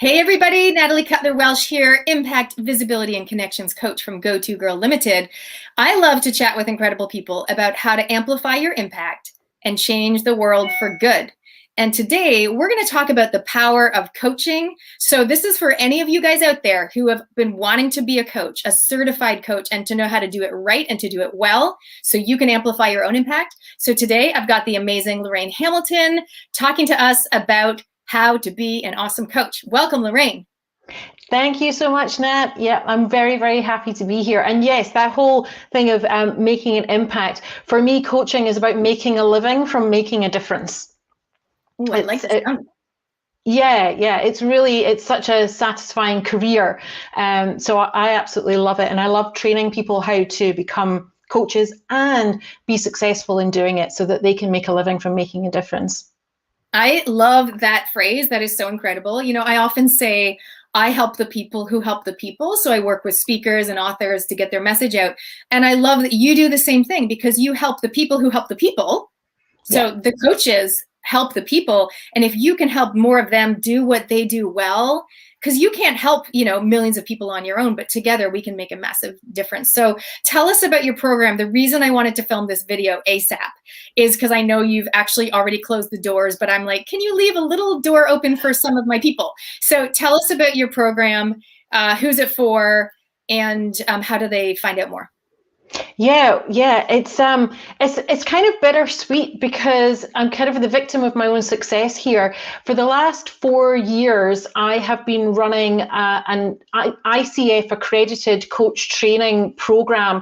Hey everybody, Natalie Cutler-Welsh here, Impact, Visibility, and Connections Coach from Go-To Girl Limited. I love to chat with incredible people about how to amplify your impact and change the world for good. And today we're going to talk about the power of coaching. So this is for any of you guys out there who have been wanting to be a coach, a certified coach, and to know how to do it right and to do it well so you can amplify your own impact. So today I've got the amazing Lorraine Hamilton talking to us about how to be an awesome coach. Welcome, Lorraine. Thank you so much, Nat. Yeah, I'm very, very happy to be here. And yes, that whole thing of making an impact. For me, coaching is about making a living from making a difference. Ooh, I like this. Yeah, it's such a satisfying career. So I absolutely love it. And I love training people how to become coaches and be successful in doing it so that they can make a living from making a difference. I love that phrase. That is so incredible. You know, I often say, I help the people who help the people. So I work with speakers and authors to get their message out. And I love that you do the same thing because you help the people who help the people. So yeah. The coaches help the people. And if you can help more of them do what they do well, because you can't help, millions of people on your own, but together we can make a massive difference. So tell us about your program. The reason I wanted to film this video ASAP is because I know you've actually already closed the doors, but I'm like, can you leave a little door open for some of my people? So tell us about your program, who's it for, and how do they find out more? Yeah, it's kind of bittersweet because I'm kind of the victim of my own success here. For the last 4 years, I have been running an ICF accredited coach training program,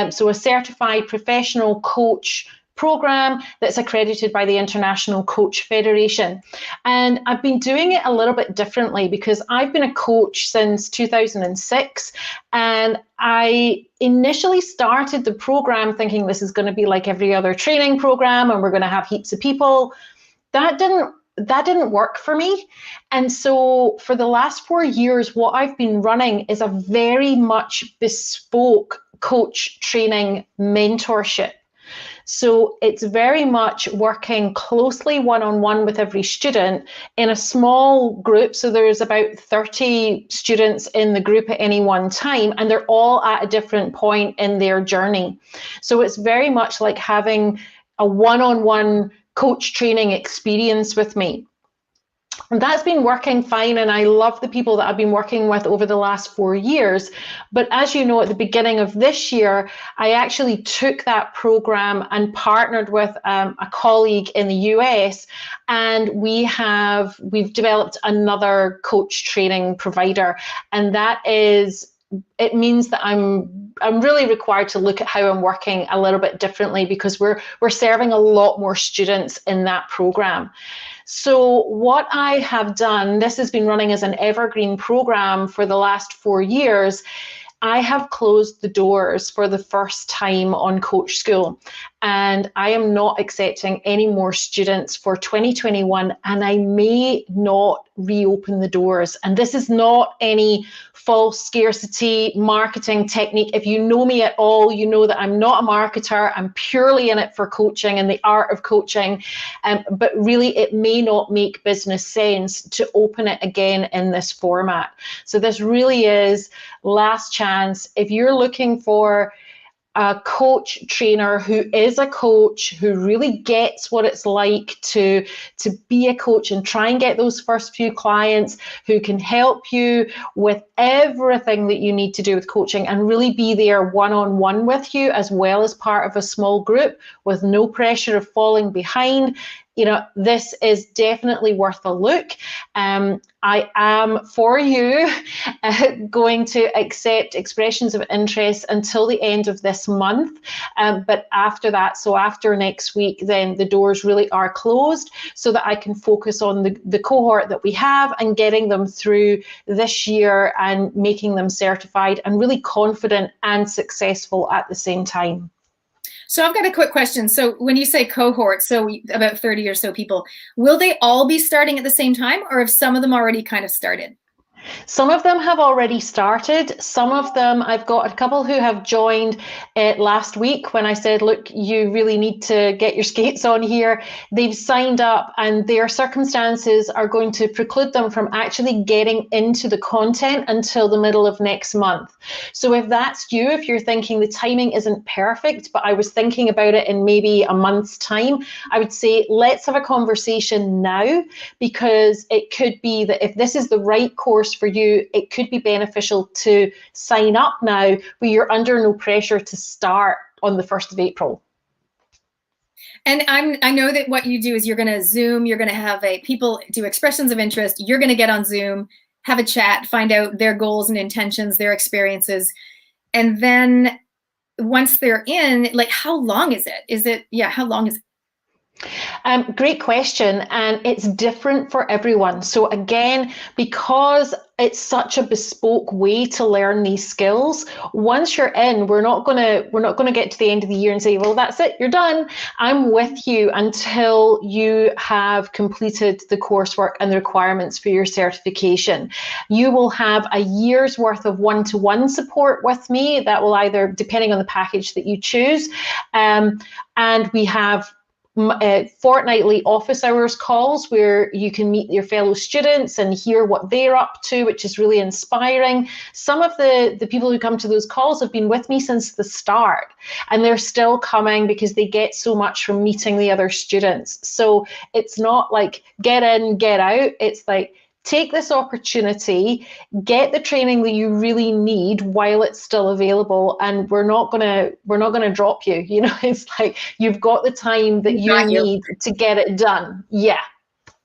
so a certified professional coach program that's accredited by the International Coach Federation. And I've been doing it a little bit differently because I've been a coach since 2006. And I initially started the program thinking this is going to be like every other training program and we're going to have heaps of people. That didn't work for me. And so for the last 4 years, what I've been running is a very much bespoke coach training mentorship. So it's very much working closely one-on-one with every student in a small group. So there's about 30 students in the group at any one time, and they're all at a different point in their journey. So it's very much like having a one-on-one coach training experience with me. And that's been working fine, and I love the people that I've been working with over the last 4 years. But as you know, at the beginning of this year, I actually took that program and partnered with a colleague in the US, and we've developed another coach training provider, and it means that I'm really required to look at how I'm working a little bit differently because we're serving a lot more students in that program. So what I have done, this has been running as an evergreen program for the last 4 years. I have closed the doors for the first time on Coach School, and I am not accepting any more students for 2021, and I may not reopen the doors. And this is not any false scarcity marketing technique. If you know me at all, you know that I'm not a marketer. I'm purely in it for coaching and the art of coaching. But really, it may not make business sense to open it again in this format. So this really is last chance. If you're looking for a coach trainer who is a coach, who really gets what it's like to be a coach and try and get those first few clients, who can help you with everything that you need to do with coaching and really be there one-on-one with you as well as part of a small group with no pressure of falling behind, this is definitely worth a look. I am, for you, going to accept expressions of interest until the end of this month. But after that, so after next week, then the doors really are closed so that I can focus on the cohort that we have and getting them through this year and making them certified and really confident and successful at the same time. So I've got a quick question. So when you say cohort, so about 30 or so people, will they all be starting at the same time, or have some of them already kind of started? Some of them have already started. Some of them, I've got a couple who have joined last week when I said, look, you really need to get your skates on here. They've signed up and their circumstances are going to preclude them from actually getting into the content until the middle of next month. So if that's you, if you're thinking the timing isn't perfect, but I was thinking about it in maybe a month's time, I would say, let's have a conversation now, because it could be that if this is the right course for you, it could be beneficial to sign up now where you're under no pressure to start on the 1st of April. And I know that what you do is you're going to Zoom, you're going to have people do expressions of interest, you're going to get on Zoom, have a chat, find out their goals and intentions, their experiences. And then once they're in, like, how long is it? How long is it? Great question, and it's different for everyone. So again, because it's such a bespoke way to learn these skills, once you're in, we're not gonna get to the end of the year and say, well, that's it, you're done. I'm with you until you have completed the coursework and the requirements for your certification. You will have a year's worth of one-to-one support with me that will either, depending on the package that you choose, and we have fortnightly office hours calls where you can meet your fellow students and hear what they're up to, which is really inspiring. Some of the people who come to those calls have been with me since the start, and they're still coming because they get so much from meeting the other students. So it's not like get in, get out. It's like, take this opportunity, get the training that you really need while it's still available, and we're not gonna drop you. You know, it's like you've got the time that you need to get it done. Yeah.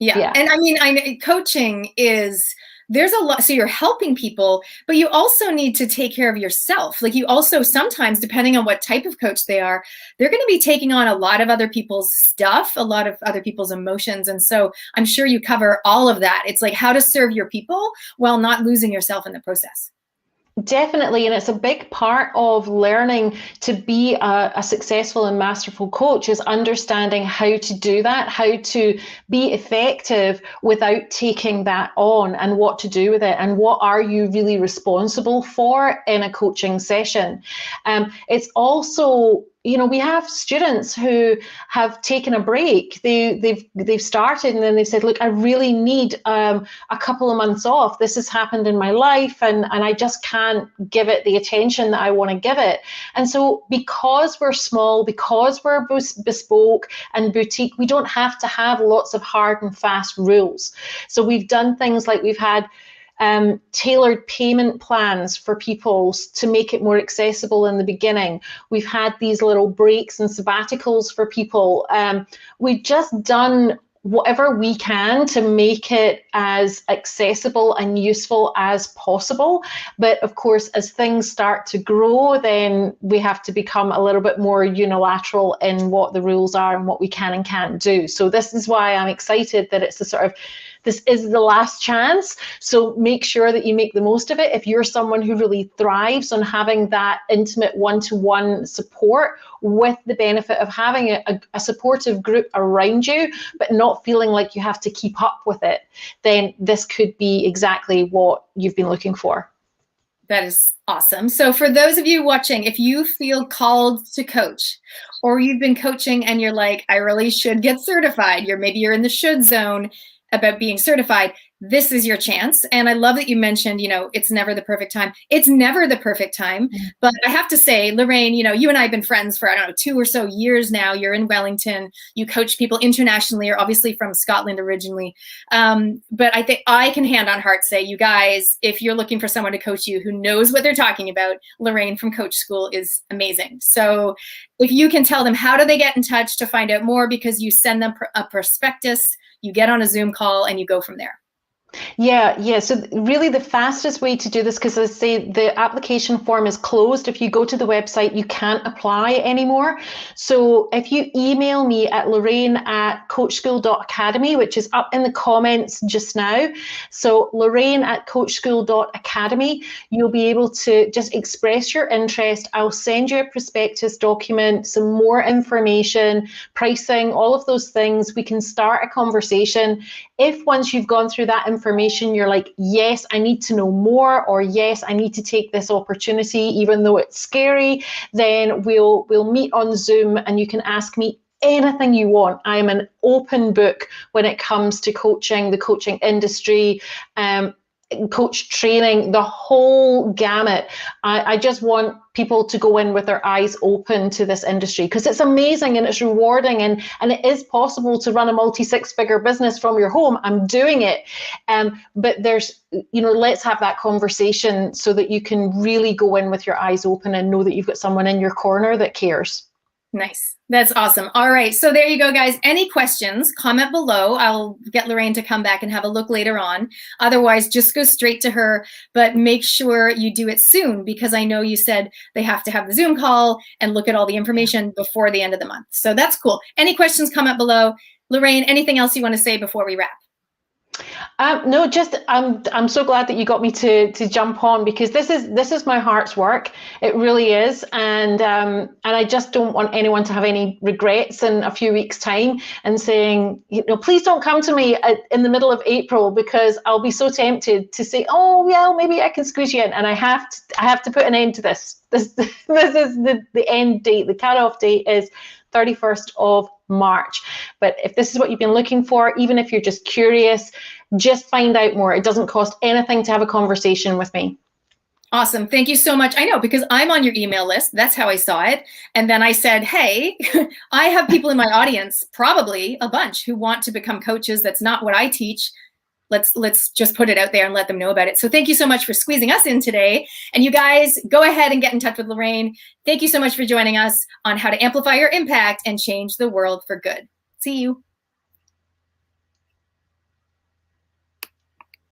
And I mean, coaching is, there's a lot. So you're helping people, but you also need to take care of yourself. Like, you also sometimes, depending on what type of coach they are, they're going to be taking on a lot of other people's stuff, a lot of other people's emotions. And so I'm sure you cover all of that. It's like how to serve your people while not losing yourself in the process. Definitely, and it's a big part of learning to be a successful and masterful coach, is understanding how to do that, how to be effective without taking that on, and what to do with it, and what are you really responsible for in a coaching session. It's also, you know, we have students who have taken a break. They've started and then they've said, look, I really need a couple of months off. This has happened in my life and I just can't give it the attention that I want to give it. And so because we're small, because we're bespoke and boutique, we don't have to have lots of hard and fast rules. So we've done things like we've had tailored payment plans for people to make it more accessible in the beginning. We've had these little breaks and sabbaticals for people. We've just done whatever we can to make it as accessible and useful as possible. But of course, as things start to grow, then we have to become a little bit more unilateral in what the rules are and what we can and can't do. So this is why I'm excited that it's the sort of, this is the last chance. So make sure that you make the most of it. If you're someone who really thrives on having that intimate one-to-one support with the benefit of having a supportive group around you, but not feeling like you have to keep up with it, then this could be exactly what you've been looking for. That is awesome. So for those of you watching, if you feel called to coach, or you've been coaching and you're like, I really should get certified, maybe you're in the should zone about being certified, this is your chance. And I love that you mentioned, it's never the perfect time. It's never the perfect time. But I have to say, Lorraine, you and I have been friends for, 2 or so years now. You're in Wellington. You coach people internationally. You're obviously from Scotland originally. But I think I can hand on heart say, you guys, if you're looking for someone to coach you who knows what they're talking about, Lorraine from Coach School is amazing. So if you can tell them, how do they get in touch to find out more? Because you send them a prospectus, you get on a Zoom call, and you go from there. Yeah. So really the fastest way to do this, because as I say, the application form is closed. If you go to the website, you can't apply anymore. So if you email me at lorraine@coachschool.academy, which is up in the comments just now. So lorraine@coachschool.academy, you'll be able to just express your interest. I'll send you a prospectus document, some more information, pricing, all of those things. We can start a conversation. if once you've gone through that information, you're like, yes, I need to know more, or yes, I need to take this opportunity, even though it's scary, then we'll meet on Zoom and you can ask me anything you want. I am an open book when it comes to coaching, the coaching industry, coach training, the whole gamut. I just want people to go in with their eyes open to this industry, because it's amazing and it's rewarding, and it is possible to run a multi-six-figure business from your home. I'm doing it. But there's, let's have that conversation so that you can really go in with your eyes open and know that you've got someone in your corner that cares. Nice. That's awesome. All right. So there you go, guys. Any questions, comment below. I'll get Lorraine to come back and have a look later on. Otherwise, just go straight to her, but make sure you do it soon, because I know you said they have to have the Zoom call and look at all the information before the end of the month. So that's cool. Any questions, comment below. Lorraine, anything else you want to say before we wrap? No, just I'm so glad that you got me to jump on, because this is my heart's work. It really is, and I just don't want anyone to have any regrets in a few weeks' time and saying, please don't come to me in the middle of April, because I'll be so tempted to say, oh well, maybe I can squeeze you in, and I have to put an end to this. This is the end date. The cutoff date is 31st of March. But if this is what you've been looking for, even if you're just curious, just find out more. It doesn't cost anything to have a conversation with me. Awesome. Thank you so much. I know, because I'm on your email list. That's how I saw it. And then I said, hey, I have people in my audience, probably a bunch, who want to become coaches. That's not what I teach. Let's just put it out there and let them know about it. So thank you so much for squeezing us in today. And you guys, go ahead and get in touch with Lorraine. Thank you so much for joining us on how to amplify your impact and change the world for good. See you.